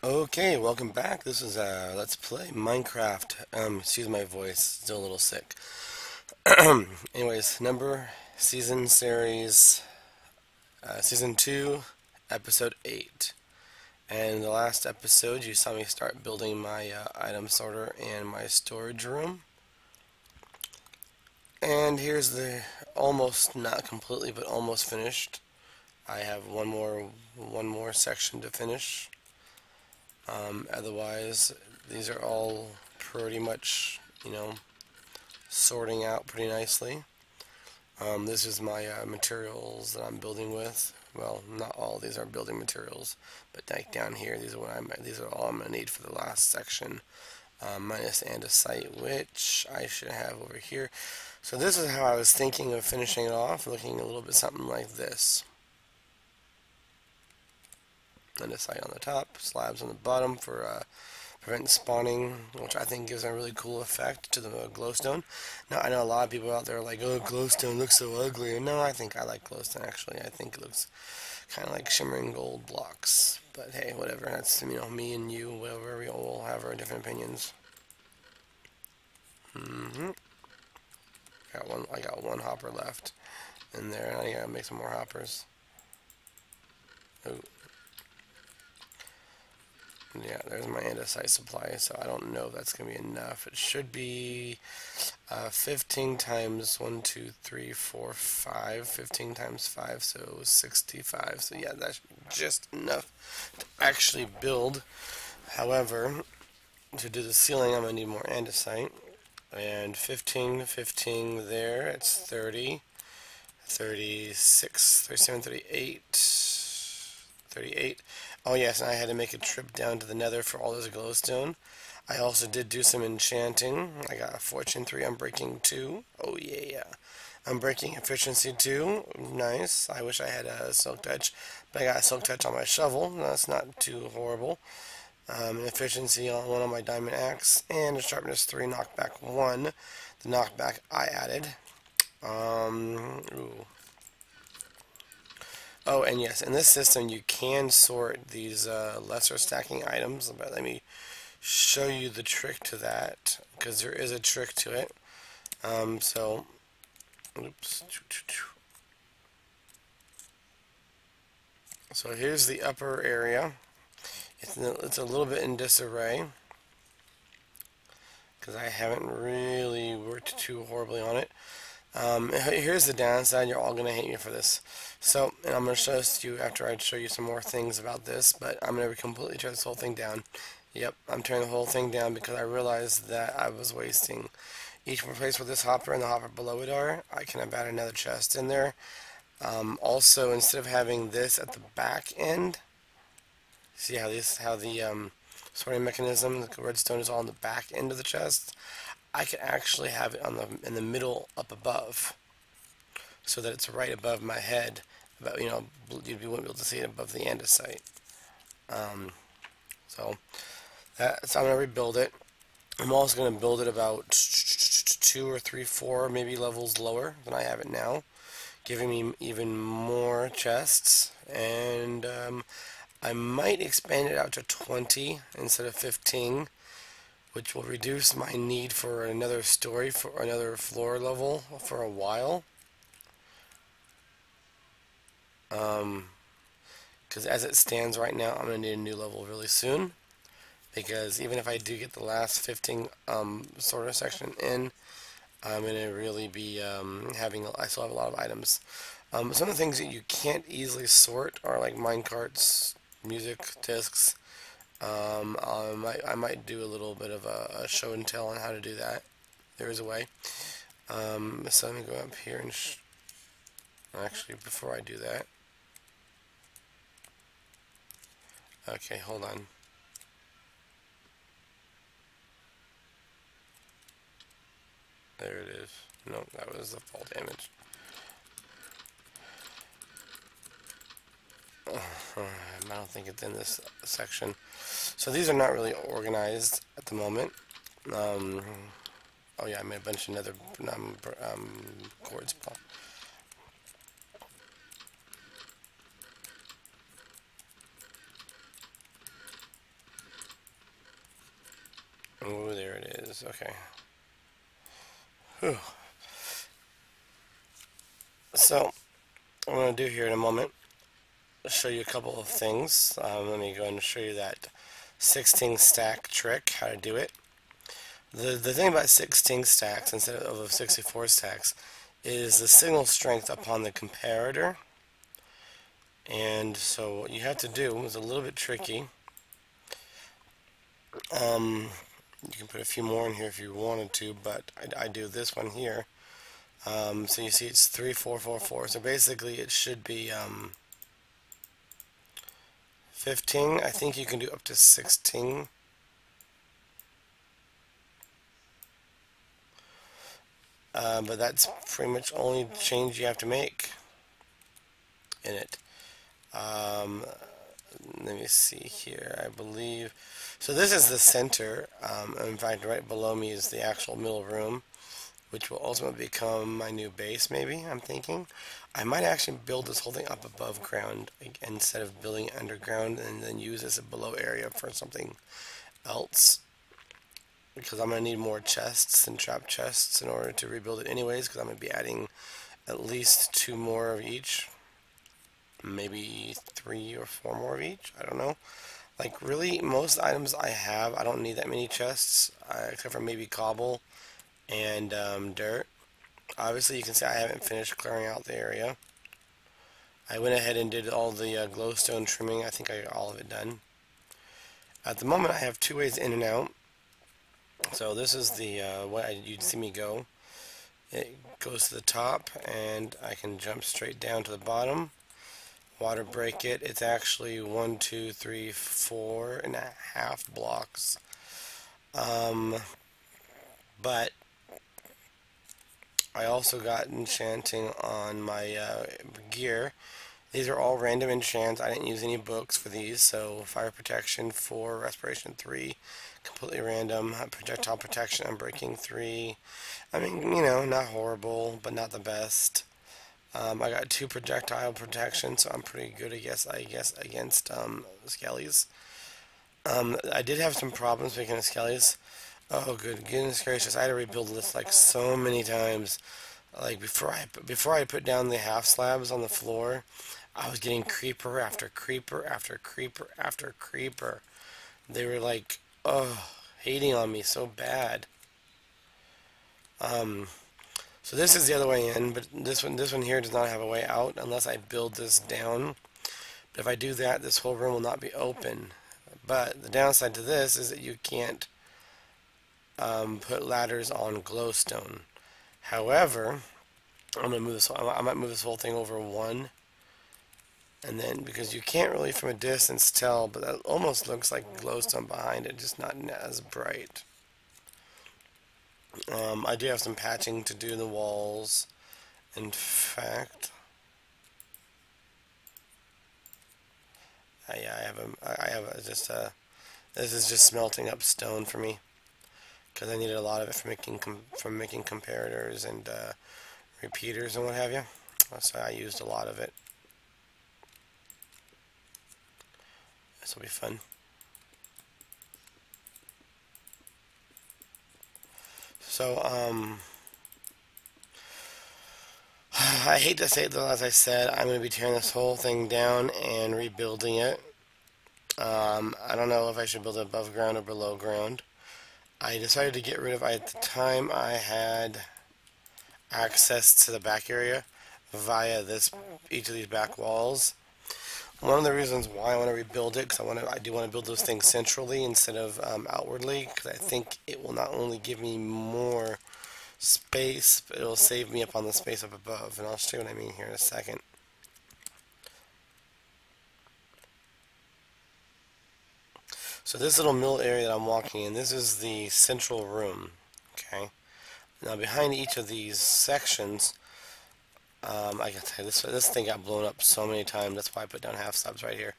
Okay, welcome back. This is Let's Play Minecraft. Excuse my voice, still a little sick. Anyways, season series, season 2, episode 8. And in the last episode, you saw me start building my item sorter and my storage room. And here's the almost, not completely, but almost finished. I have one more section to finish. Otherwise, these are all pretty much, sorting out pretty nicely. This is my materials that I'm building with. Well, not all these are building materials, but like down here, these are all I'm gonna need for the last section, minus andesite, which I should have over here. So this is how I was thinking of finishing it off, looking a little bit something like this. Andesite on the top, slabs on the bottom for prevent spawning, which I think gives a really cool effect to the glowstone. Now, I know a lot of people out there are like, oh, glowstone looks so ugly. And no, I think I like glowstone, actually. I think it looks kind of like shimmering gold blocks. But hey, whatever. That's, me and you, whatever. We all have our different opinions. I got one hopper left in there, and I gotta make some more hoppers. Oh. Yeah, there's my andesite supply, so I don't know if that's going to be enough. It should be 15 times 1, 2, 3, 4, 5. 15 times 5, so 65. So yeah, that's just enough to actually build. However, to do the ceiling, I'm going to need more andesite. And 15, 15 there, it's 30, 36, 37, 38, 38. Oh yes, and I had to make a trip down to the nether for all this glowstone. I also did do some enchanting. I got a fortune 3, unbreaking 2. Oh yeah. Unbreaking efficiency 2. Nice. I wish I had a silk touch, but I got a silk touch on my shovel. That's not too horrible. An efficiency on one on my diamond axe, and a sharpness 3, knockback 1. The knockback I added. Ooh. Oh, and yes, in this system you can sort these lesser stacking items, but let me show you the trick to that, because there is a trick to it. Oops. So here's the upper area. It's a little bit in disarray, because I haven't really worked too horribly on it. Here's the downside. You're all going to hate me for this. So, and I'm going to show this to you after I show you some more things about this, but I'm going to completely tear this whole thing down. Yep, I'm tearing the whole thing down because I realized that I was wasting each place where this hopper and the hopper below it are. I can have added another chest in there. Also, instead of having this at the back end, see how the sorting mechanism, the redstone is all on the back end of the chest. I could actually have it in the middle up above, so that it's right above my head. But you wouldn't be able to see it above the andesite. So I'm gonna rebuild it. I'm also gonna build it about 2 or 3, 4 maybe levels lower than I have it now, giving me even more chests. And I might expand it out to 20 instead of 15. Which will reduce my need for another story, for another floor level for a while. Because as it stands right now, I'm going to need a new level really soon. Because even if I do get the last 15 sorter section in, I'm going to really be I still have a lot of items. Some of the things that you can't easily sort are like minecarts, music discs. I might do a little bit of a show and tell on how to do that. There is a way. So let me go up here and actually, before I do that, okay, hold on. There it is. No, that was the fall damage. I don't think it's in this section. So these are not really organized at the moment. Oh yeah, I made a bunch of nether cords. Oh, there it is. Okay. Whew. So, what I'm going to do here in a moment, show you a couple of things. Let me go ahead and show you that 16 stack trick, how to do it. The thing about 16 stacks instead of 64 stacks is the signal strength upon the comparator. And so what you have to do is a little bit tricky. You can put a few more in here if you wanted to, but I do this one here. So you see it's 3, 4, 4, 4. So basically it should be 15. I think you can do up to 16. But that's pretty much only change you have to make in it. Let me see here. I believe so. This is the center. In fact, right below me is the actual middle room, which will ultimately become my new base. Maybe I'm thinking I might actually build this whole thing up above ground instead of building it underground, and then use this as a below area for something else. Because I'm going to need more chests and trap chests in order to rebuild it anyways, because I'm going to be adding at least 2 more of each. Maybe 3 or 4 more of each. I don't know. Like, really, most items I have, I don't need that many chests, except for maybe cobble and dirt. Obviously, you can see I haven't finished clearing out the area. I went ahead and did all the glowstone trimming. I think I got all of it done. At the moment, I have 2 ways in and out. So this is the you'd see me go. It goes to the top, and I can jump straight down to the bottom. Water break it. It's actually 1, 2, 3, 4.5 blocks. But I also got enchanting on my gear. These are all random enchants. I didn't use any books for these. So fire protection 4, respiration 3, completely random. Projectile protection, unbreaking 3. I mean, you know, not horrible, but not the best. I got 2 projectile protection, so I'm pretty good, I guess against skellies. I did have some problems making the skellies. Oh, goodness gracious! I had to rebuild this like so many times. Like before I put down the half slabs on the floor, I was getting creeper after creeper after creeper after creeper. They were like, oh, hating on me so bad. So this is the other way in, but this one here does not have a way out unless I build this down. But if I do that, this whole room will not be open. But the downside to this is that you can't put ladders on glowstone. However, I'm gonna move this. I might move this whole thing over 1, and then because you can't really from a distance tell, but that almost looks like glowstone behind it, just not as bright. I do have some patching to do in the walls. In fact, I have just this is just smelting up stone for me because I needed a lot of it for making comparators and repeaters and what have you. So I used a lot of it. This will be fun. So, I hate to say it though, as I said, I'm going to be tearing this whole thing down and rebuilding it. I don't know if I should build it above ground or below ground. I decided to get rid of, at the time I had access to the back area via each of these back walls. One of the reasons why I want to rebuild it, because I do want to build those things centrally instead of outwardly, because I think it will not only give me more space, but it'll save me up on the space up above, and I'll show you what I mean here in a second. So this little middle area that I'm walking in, this is the central room. Okay. Now behind each of these sections, I can tell you, this thing got blown up so many times. That's why I put down half slabs right here.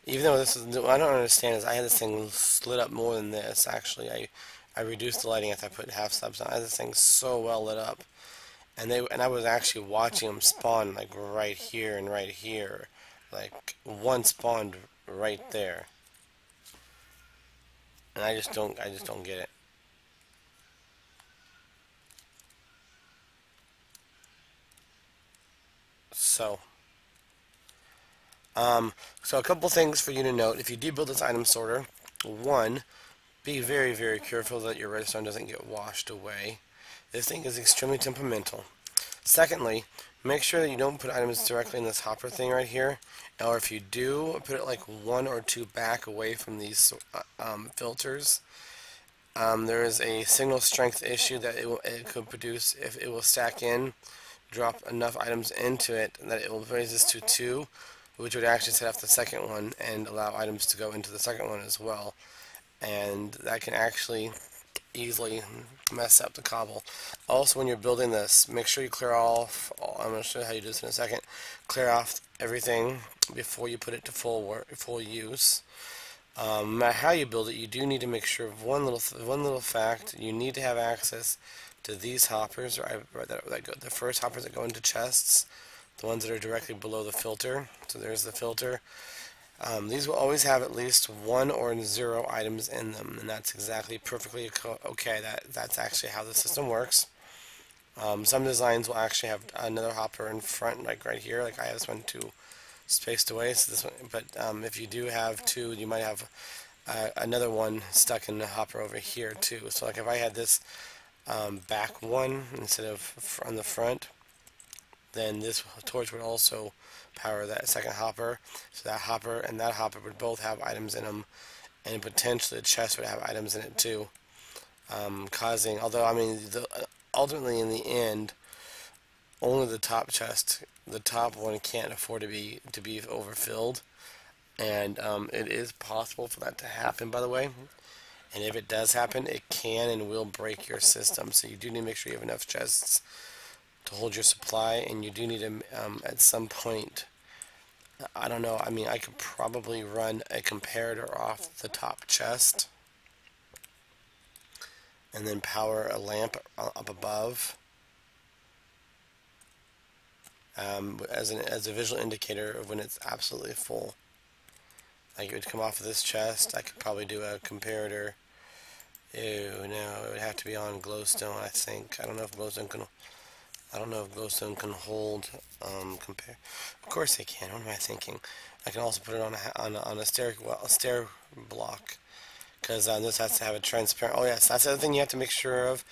Even though this is, what I don't understand is I had this thing lit up more than this. Actually, I reduced the lighting after I put half slabs on. I had this thing so well lit up, and I was actually watching them spawn like right here and right here, like one spawned right there, and I just don't get it. So a couple things for you to note. If you do build this item sorter, one, be very, very careful that your redstone doesn't get washed away. This thing is extremely temperamental. Secondly, make sure that you don't put items directly in this hopper thing right here. Or if you do, put it like one or two back away from these filters. There is a signal strength issue that it could produce if it will stack in, drop enough items into it that it will raise this to 2, which would actually set off the second one and allow items to go into the second one as well. And that can actually easily mess up the cobble. Also, when you're building this, make sure you clear off, I'm going to show you how you do this in a second, clear off everything before you put it to full use. No matter how you build it, you do need to make sure of one little fact. You need to have access to these hoppers, the first hoppers that go into chests, the ones that are directly below the filter. So there's the filter. These will always have at least 1 or 0 items in them, and that's exactly perfectly okay. That's actually how the system works. Some designs will actually have another hopper in front, like right here. Like I have this one 2 spaced away. So this one, but if you do have 2, you might have another one stuck in the hopper over here too. So like if I had this back one instead of on the front, then this torch would also power that second hopper. So that hopper and that hopper would both have items in them, and potentially the chest would have items in it too, causing. Although I mean, ultimately in the end, only the top chest, the top one, can't afford to be overfilled, and it is possible for that to happen, by the way. And if it does happen, it can and will break your system. So you do need to make sure you have enough chests to hold your supply, and you do need to, at some point, I don't know, I mean, I could probably run a comparator off the top chest and then power a lamp up above as a visual indicator of when it's absolutely full. Like it would come off of this chest. I could probably do a comparator. Ew, no, it would have to be on glowstone, I think. I don't know if glowstone can hold compare. Of course they can. What am I thinking? I can also put it on a stair block, because this has to have a transparent. Oh yes, that's the other thing you have to make sure of,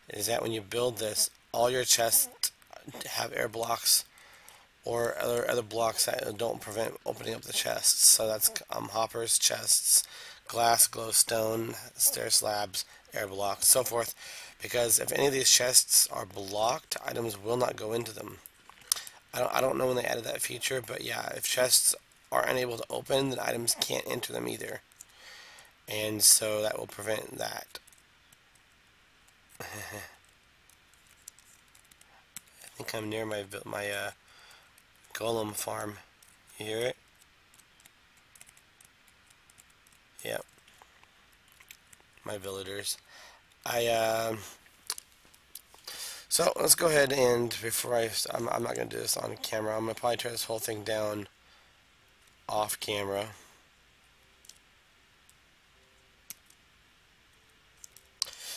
is that when you build this, all your chests have air blocks or other blocks that don't prevent opening up the chests. So that's hoppers, chests, glass, glowstone, stair slabs, air blocks, so forth. Because if any of these chests are blocked, items will not go into them. I don't know when they added that feature, but yeah, if chests are unable to open, then items can't enter them either. And so that will prevent that. I think I'm near my golem farm. You hear it? Yep. My villagers. So let's go ahead and before I'm not going to do this on camera. I'm going to probably turn this whole thing down off camera.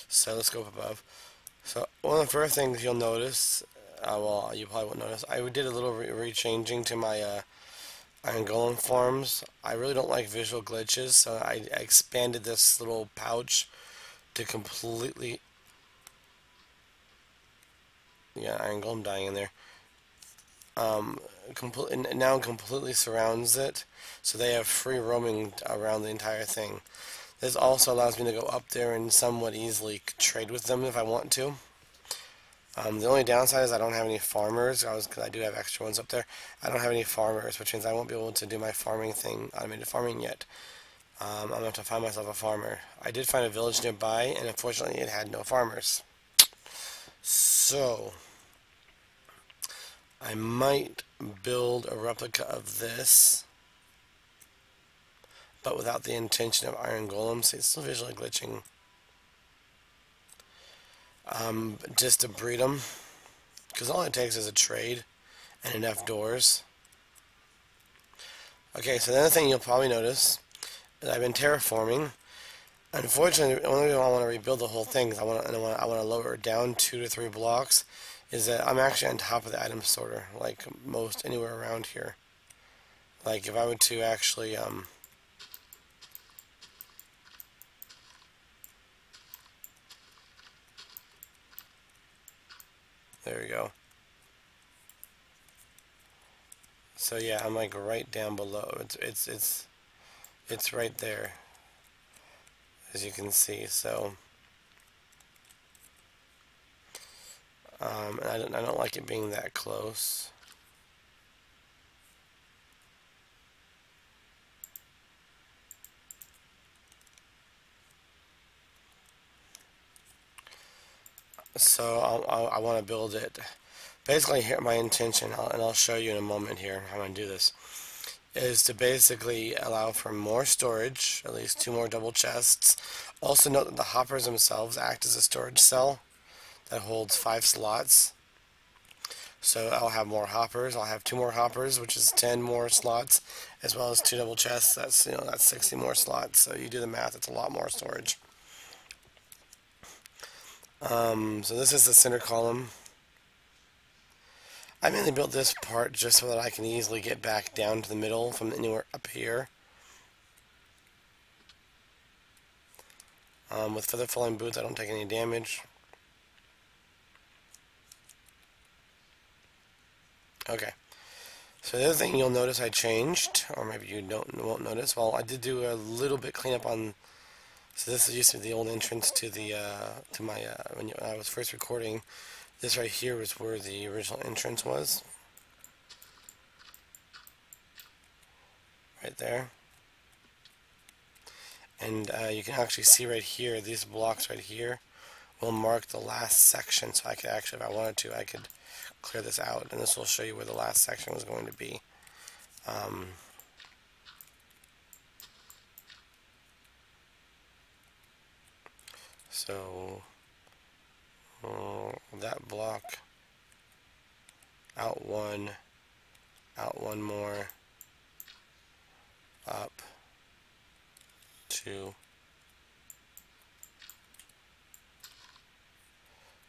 So let's go up above. So one of the first things you'll notice, well, you probably won't notice, I did a little rechanging to my iron golem farms. I really don't like visual glitches, so I expanded this little pouch to completely. Yeah, iron golem dying in there. Now completely surrounds it, so they have free roaming around the entire thing. This also allows me to go up there and somewhat easily trade with them if I want to. The only downside is I don't have any farmers, because I do have extra ones up there. I don't have any farmers, which means I won't be able to do my farming thing, automated farming yet. I'm going to have to find myself a farmer. I did find a village nearby, and unfortunately it had no farmers. So I might build a replica of this, but without the intention of iron golems. It's still visually glitching. Just to breed them, because all it takes is a trade and enough doors. Okay, so the other thing you'll probably notice is I've been terraforming. Unfortunately, the only reason I want to rebuild the whole thing is I want to lower it down 2 to 3 blocks. Is that I'm actually on top of the item sorter, like most anywhere around here. Like if I were to actually, there we go. So yeah, I'm like right down below. It's right there, as you can see. So, and I don't like it being that close. So I want to build it. Basically, here my intention, and I'll show you in a moment here how I'm going to do this, is to basically allow for more storage, at least 2 more double chests. Also note that the hoppers themselves act as a storage cell that holds 5 slots. So I'll have more hoppers. I'll have 2 more hoppers, which is 10 more slots, as well as 2 double chests. That's, that's 60 more slots. So you do the math, it's a lot more storage. So this is the center column. I mainly built this part just so that I can easily get back down to the middle from anywhere up here. With feather falling boots, I don't take any damage. Okay. So the other thing you'll notice I changed, or maybe you won't notice. Well, I did do a little bit cleanup on. So this used to be the old entrance to the to my when I was first recording. This right here was where the original entrance was. Right there. And you can actually see right here, these blocks right here will mark the last section. So I could actually, if I wanted to, I could clear this out, and this will show you where the last section was going to be. So that block, out one more, up 2.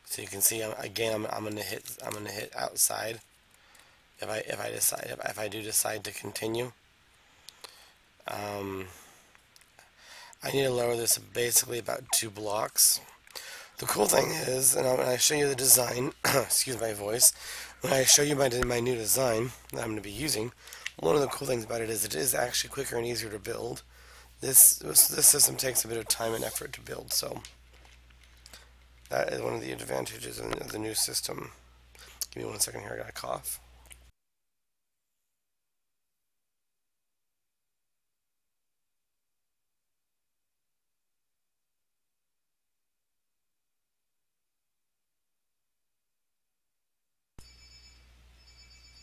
So you can see again I'm gonna hit outside if I do decide to continue. I need to lower this basically about 2 blocks. The cool thing is, and when I show you the design, excuse my voice, when I show you my new design that I'm going to be using, one of the cool things about it is actually quicker and easier to build. This system takes a bit of time and effort to build, so that is one of the advantages of the new system. Give me 1 second here, I got a cough.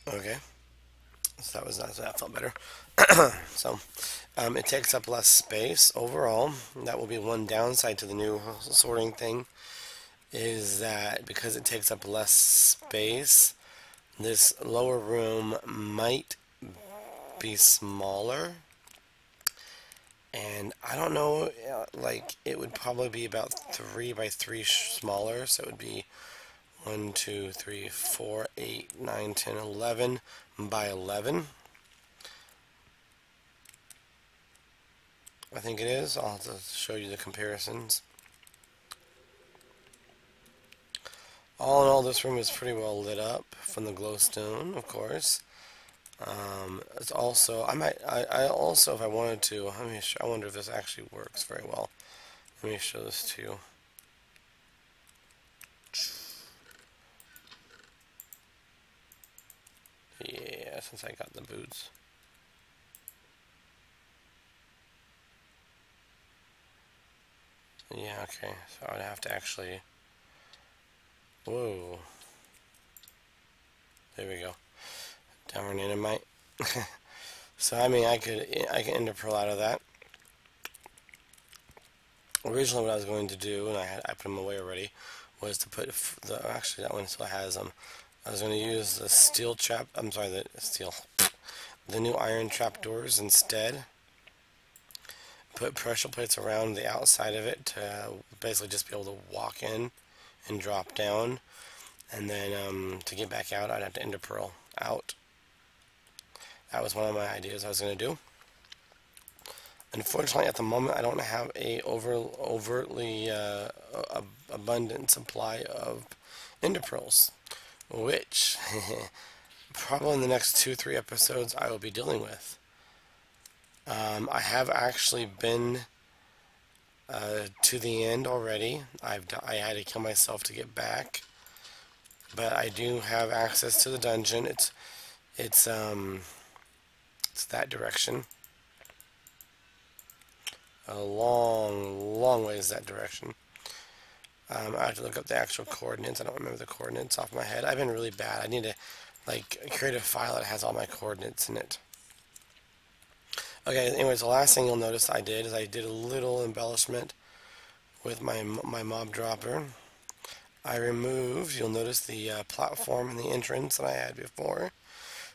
Okay, so that felt better. So it takes up less space overall. That will be one downside to the new sorting thing, is that because it takes up less space, this lower room might be smaller. And I don't know, like it would probably be about 3 by 3 smaller, so it would be 1, 2, 3, 4, 8, 9, 10, 11 by 11. I think it is. I'll have to show you the comparisons. All in all, this room is pretty well lit up from the glowstone, of course. It's also, I also, if I wanted to, I wonder if this actually works very well. Let me show this to you. Yeah, since I got the boots. Yeah, okay, so I would have to actually, whoa. There we go. Downward Nanomite. So I mean, I can ender pearl out of that. Originally, what I was going to do, and I put them away already, was to put actually that one still has them. I was going to use the steel trap. I'm sorry, the new iron trap doors instead. Put pressure plates around the outside of it to basically just be able to walk in and drop down, and then to get back out, I'd have to ender pearl out. That was one of my ideas I was going to do. Unfortunately, at the moment, I don't have a overtly abundant supply of ender pearls, which probably in the next 2-3 episodes I will be dealing with. I have actually been to the end already. I had to kill myself to get back, but I do have access to the dungeon. It's that direction. A long ways that direction. I have to look up the actual coordinates. I don't remember the coordinates off my head. I've been really bad. I need to create a file that has all my coordinates in it. Okay, anyways, the last thing you'll notice I did is I did a little embellishment with my mob dropper. I removed, you'll notice the platform and the entrance that I had before.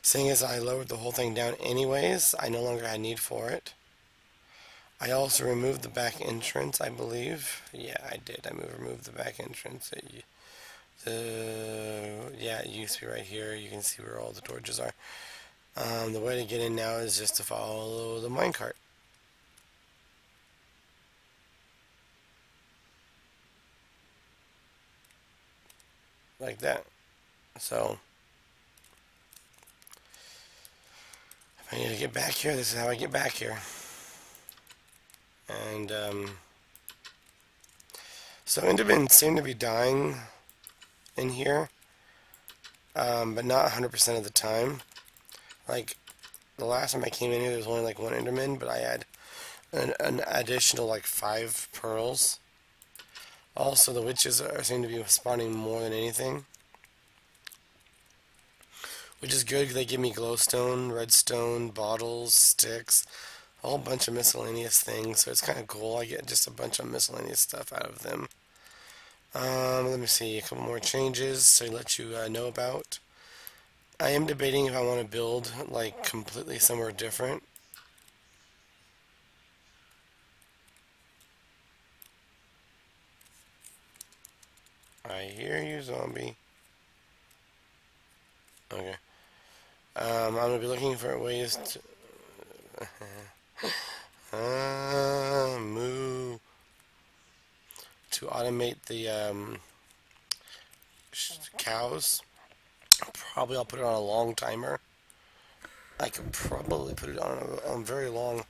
Seeing as I lowered the whole thing down anyways, I no longer had need for it. I also removed the back entrance, I believe. Yeah, I did. I removed the back entrance. Yeah, it used to be right here. You can see where all the torches are. The way to get in now is just to follow the minecart. Like that. So, if I need to get back here, this is how I get back here. And, so Endermen seem to be dying in here, but not 100% of the time. Like, the last time I came in here, there was only like one Enderman, but I had an additional like 5 pearls. Also, the witches seem to be spawning more than anything, which is good because they give me glowstone, redstone, bottles, sticks, a whole bunch of miscellaneous things, so it's kind of cool. I get just a bunch of miscellaneous stuff out of them. Let me see, a couple more changes to let you know about. I am debating if I want to build like completely somewhere different. I hear you, zombie. Okay. I'm going to be looking for ways to move to automate the cows. Probably I'll put it on a long timer. I could probably put it on a very long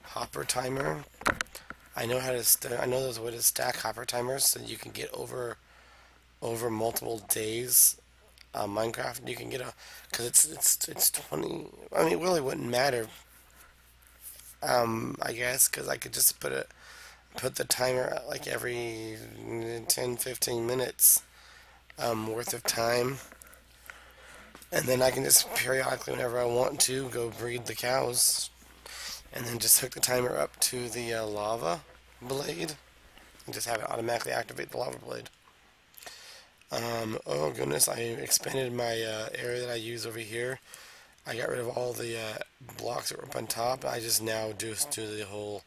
hopper timer. I know how to. I know there's a way to stack hopper timers so you can get over multiple days. Minecraft, you can get because it's 20. I mean, it really wouldn't matter. I guess because I could just put the timer at like every 10-15 minutes worth of time, and then I can just periodically, whenever I want to, go breed the cows, and then just hook the timer up to the lava blade, and just have it automatically activate the lava blade. Oh goodness, I expanded my area that I use over here. I got rid of all the blocks that were up on top. I just now just do the whole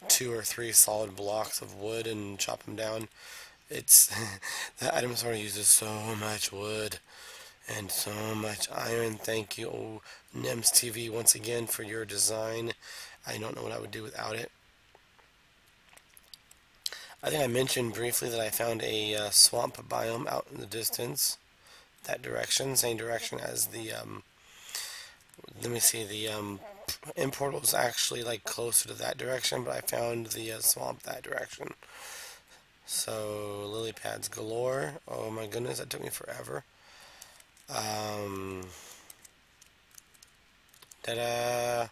2 or 3 solid blocks of wood and chop them down. It's the item sort of uses so much wood and so much iron. Thank you, oh, Nems TV, once again for your design. I don't know what I would do without it. I think I mentioned briefly that I found a swamp biome out in the distance. That direction, same direction as the, let me see, the end portal is actually like closer to that direction, but I found the swamp that direction. So, lily pads galore. Oh my goodness, that took me forever. Ta-da!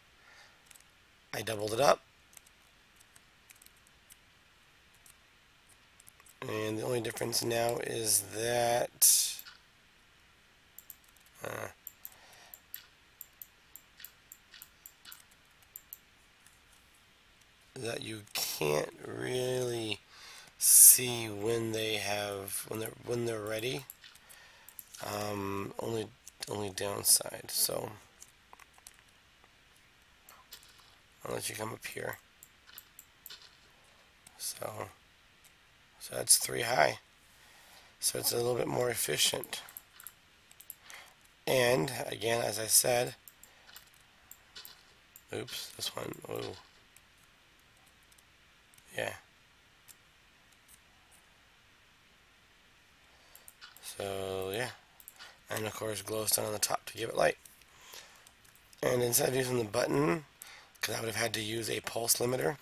I doubled it up. And the only difference now is that you can't really see when they're ready. Only downside. So I'll let you come up here. So that's 3 high. So it's a little bit more efficient. And again, as I said, Oops, this one. Oh, yeah. So yeah, and of course glowstone on the top to give it light. And instead of using the button, because I would have had to use a pulse limiter,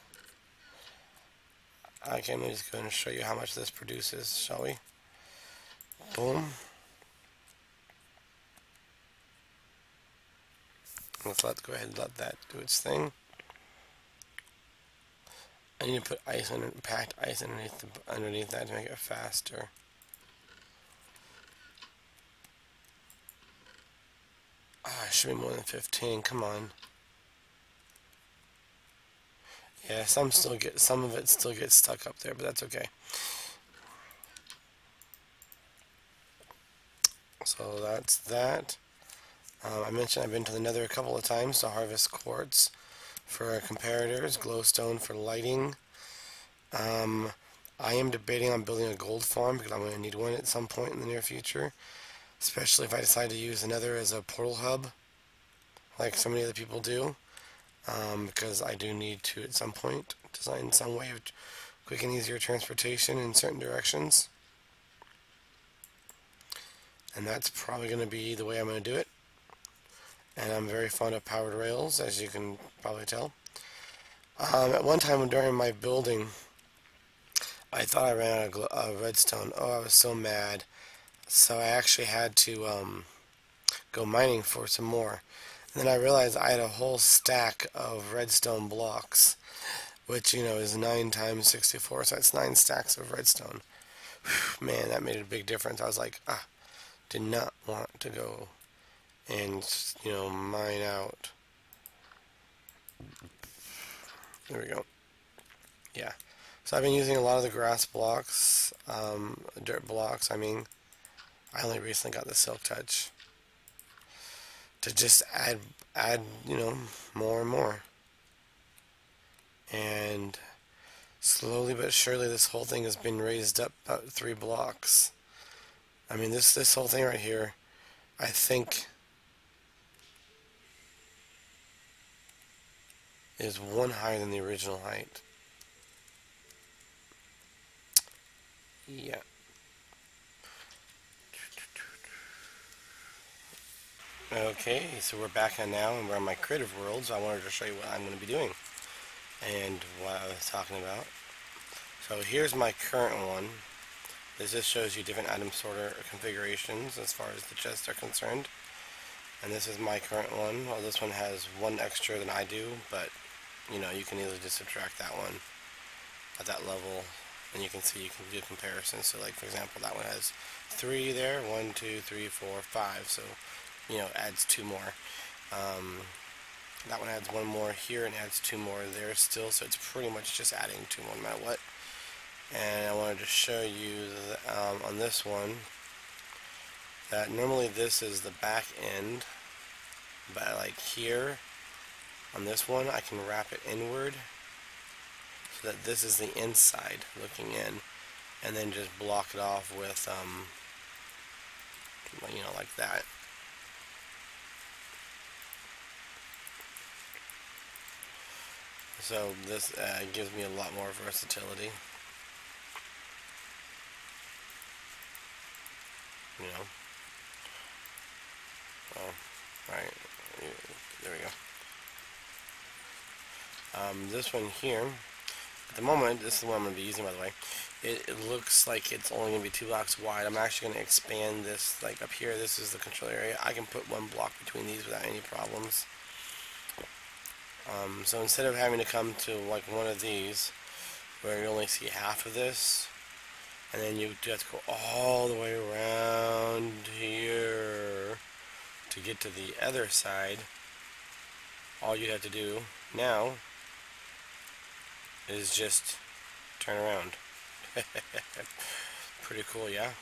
I can just go and show you how much this produces, shall we? Boom. Let's go ahead and let that do its thing. I need to put ice under, packed ice underneath that to make it faster. Ah, it should be more than 15. Come on. Yeah, some of it still gets stuck up there, but that's okay. So that's that. I mentioned I've been to the Nether a couple of times to harvest quartz for comparators, glowstone for lighting. I am debating on building a gold farm because I'm going to need one at some point in the near future, especially if I decide to use the Nether as a portal hub, like so many other people do, because I do need to at some point design some way of quick and easier transportation in certain directions. And that's probably going to be the way I'm going to do it. And I'm very fond of powered rails, as you can probably tell. At one time during my building, I thought I ran out of redstone. Oh, I was so mad. So I actually had to go mining for some more. And then I realized I had a whole stack of redstone blocks, which, you know, is 9 times 64, so that's 9 stacks of redstone. Whew, man, that made a big difference. I was like, did not want to go and, you know, mine out. There we go. Yeah. So I've been using a lot of the grass blocks, dirt blocks, I mean. I only recently got the silk touch to just add, you know, more and more. And slowly but surely this whole thing has been raised up about 3 blocks. I mean, this whole thing right here, I think, is 1 higher than the original height. Yeah. Okay, so we're back on now, and we're on my creative world, so I wanted to show you what I'm going to be doing and what I was talking about. So here's my current one. This just shows you different item sorter configurations as far as the chests are concerned. And this is my current one. Well, this one has 1 extra than I do, but you know, you can easily just subtract that one at that level, and you can see you can do comparisons. So like, for example, that one has 3 there, 1, 2, 3, 4, 5, so you know, adds 2 more. That one adds 1 more here and adds 2 more there still, so it's pretty much just adding 2 more no matter what. And I wanted to show you that, on this one, that normally this is the back end, but like here on this one I can wrap it inward so that this is the inside looking in, and then just block it off with you know, like that. So this gives me a lot more versatility, you know. Oh, right, there we go. This one here, at the moment, this is the one I'm going to be using, by the way. It looks like it's only going to be 2 blocks wide. I'm actually going to expand this, like up here, this is the control area. I can put 1 block between these without any problems. So instead of having to come to like one of these, where you only see half of this, and then you have to go all the way around here to get to the other side, all you have to do now is just turn around. Pretty cool, yeah?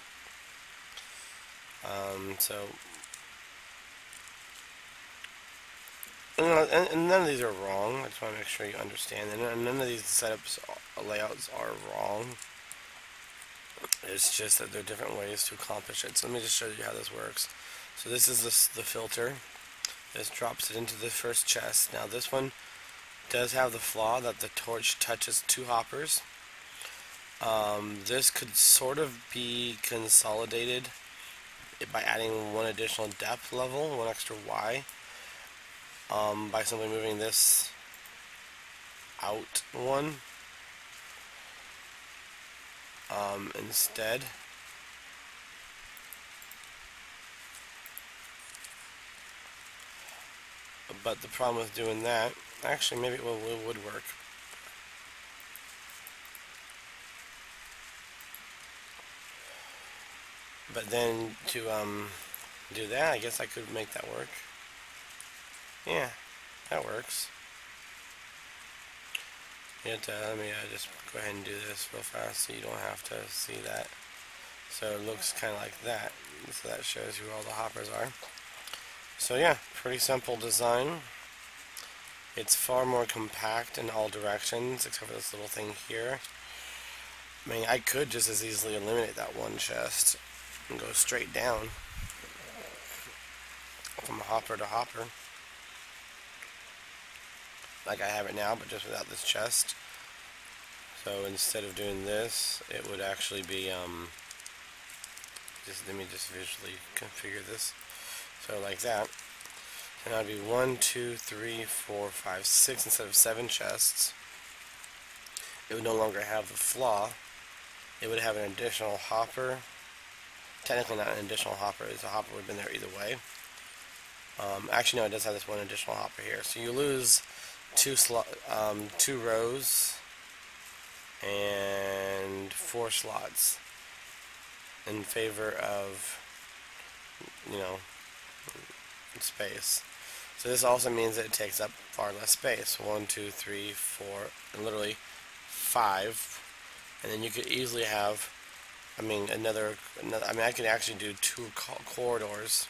And none of these are wrong. I just want to make sure you understand. And none of these setups, layouts are wrong. It's just that there are different ways to accomplish it. So let me just show you how this works. So this is the filter. This drops it into the first chest. Now this one does have the flaw that the torch touches two hoppers. This could sort of be consolidated by adding one additional depth level, one extra Y, by simply moving this out one instead. But the problem with doing that, actually maybe it would work. But then to do that, I guess I could make that work. Yeah, that works. Let me just go ahead and do this real fast so you don't have to see that. So it looks kind of like that. So that shows you where all the hoppers are. So yeah, pretty simple design. It's far more compact in all directions, except for this little thing here. I mean, I could just as easily eliminate that one chest and go straight down from hopper to hopper, like I have it now, but just without this chest. So instead of doing this, it would actually be, let me just visually configure this. So like that. And that would be 1, 2, 3, 4, 5, 6 instead of 7 chests. It would no longer have the flaw. It would have an additional hopper. Technically not an additional hopper, the hopper would have been there either way. Actually no, it does have this one additional hopper here. So you lose two rows and 4 slots in favor of, space. So this also means that it takes up far less space. 1, 2, 3, 4, and literally 5. And then you could easily have, I mean, I could actually do 2 corridors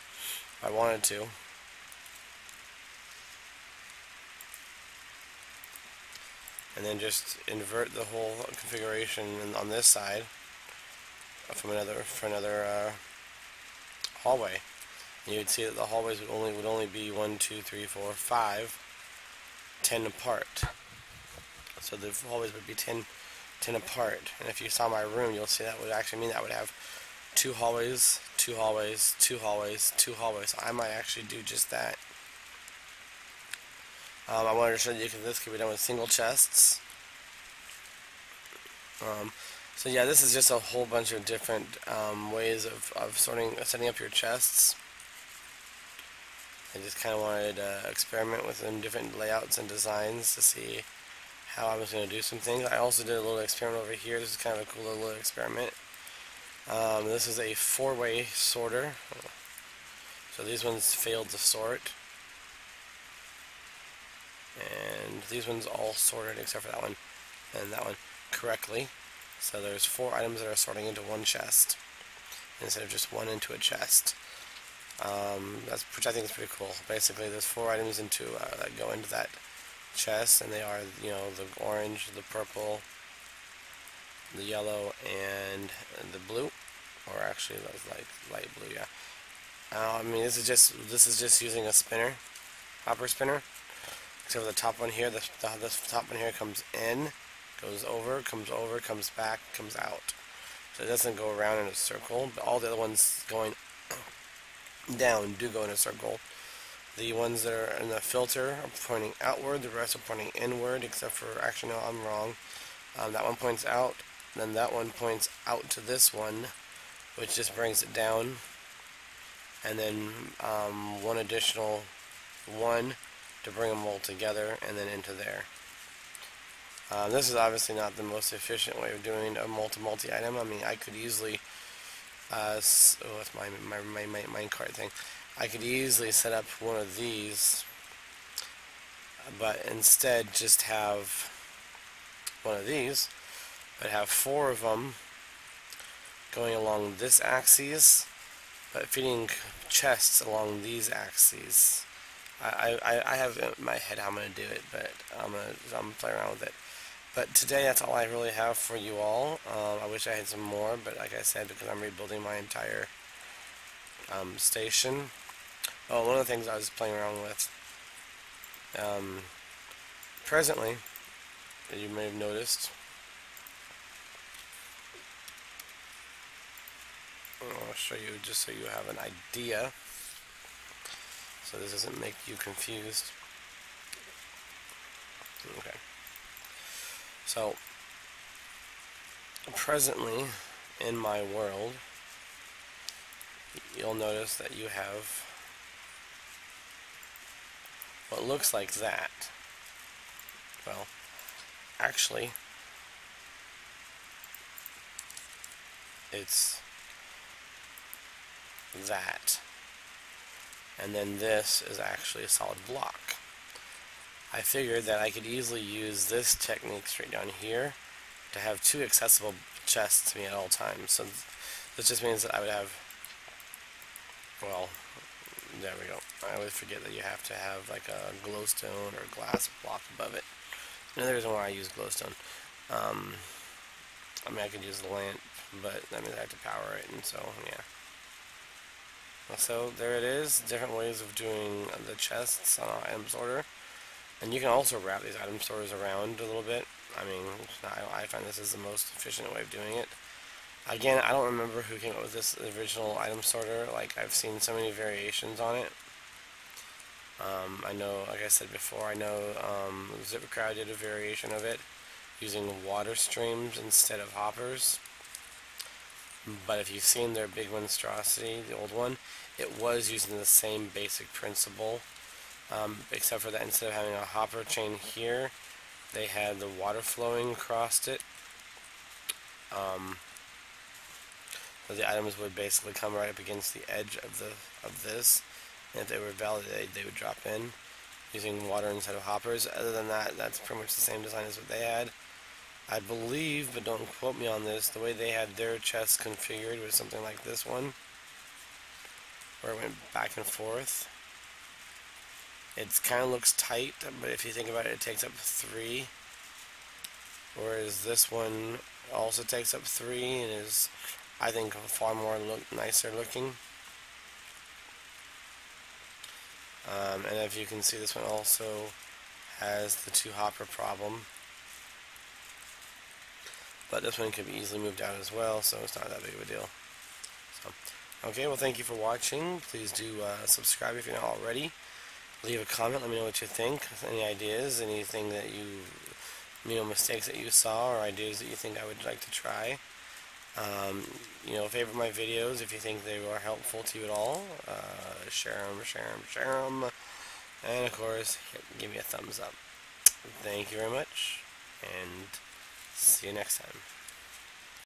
if I wanted to. And then just invert the whole configuration on this side for another hallway. And you would see that the hallways would only be 1, 2, 3, 4, 5, 10 apart. So the hallways would be 10 apart. And if you saw my room, you'll see that would actually mean that I would have 2 hallways, 2 hallways, 2 hallways, 2 hallways. So I might actually do just that. I wanted to show you that this could be done with single chests. So yeah, this is just a whole bunch of different ways of setting up your chests. I just kind of wanted to experiment with them different layouts and designs to see how I was going to do some things. I also did a little experiment over here. This is kind of a cool little experiment. This is a 4-way sorter. So these ones failed to sort. And these ones all sorted except for that one and that one correctly. So there's 4 items that are sorting into one chest instead of just one into a chest. Which I think is pretty cool. Basically, there's 4 items that go into that chest, and they are, the orange, the purple, the yellow, and the blue, or actually that's like light blue. Yeah. I mean, this is just using a spinner, hopper spinner. Except for the top one here, the top one here comes in, goes over, comes back, comes out. So it doesn't go around in a circle, but all the other ones going down do go in a circle. The ones that are in the filter are pointing outward, the rest are pointing inward, except for, actually no, I'm wrong. That one points out, then that one points out to this one, which just brings it down. And then one additional one to bring them all together and then into there. This is obviously not the most efficient way of doing a multi item. I mean, I could easily it's my minecart thing. I could easily set up one of these, but instead just have one of these, but have 4 of them going along this axis, but feeding chests along these axes. I have in my head how I'm going to do it, but I'm gonna play around with it. But today that's all I really have for you all. I wish I had some more, but like I said, because I'm rebuilding my entire station, Oh, one of the things I was playing around with, um, presently, that you may have noticed, I'll show you just so you have an idea, so this doesn't make you confused. Okay. So, presently, in my world, you'll notice that you have what looks like that. Well, actually, it's that. And then this is actually a solid block. I figured that I could easily use this technique straight down here to have two accessible chests to me at all times. So this just means that I would have, well, there we go. I always forget that you have to have like a glowstone or glass block above it. Another reason why I use glowstone. I mean, I could use the lamp, but that means I have to power it, and so, yeah. So, there it is. Different ways of doing the chests on an item sorter. And you can also wrap these item sorters around a little bit. I mean, I find this is the most efficient way of doing it. Again, I don't remember who came up with this original item sorter. Like, I've seen so many variations on it. I know, like I said before, I know ZipCrowd did a variation of it using water streams instead of hoppers. But if you've seen their big monstrosity, the old one, it was using the same basic principle, except for that instead of having a hopper chain here, they had the water flowing across it. So the items would basically come right up against the edge of this, and if they were validated, they would drop in using water instead of hoppers. Other than that, that's pretty much the same design as what they had. I believe, but don't quote me on this, the way they had their chests configured was something like this one, where it went back and forth. It kind of looks tight, but if you think about it, it takes up 3. Whereas this one also takes up 3 and is, I think, far more nicer looking. And if you can see, this one also has the 2 hopper problem. But this one can be easily moved out as well, so it's not that big of a deal. So, okay, well, thank you for watching. Please do subscribe if you're not already. Leave a comment, let me know what you think. Any ideas, anything that mistakes that you saw, or ideas that you think I would like to try. Favorite my videos if you think they were helpful to you at all. Share them. And of course, give me a thumbs up. Thank you very much, and see you next time.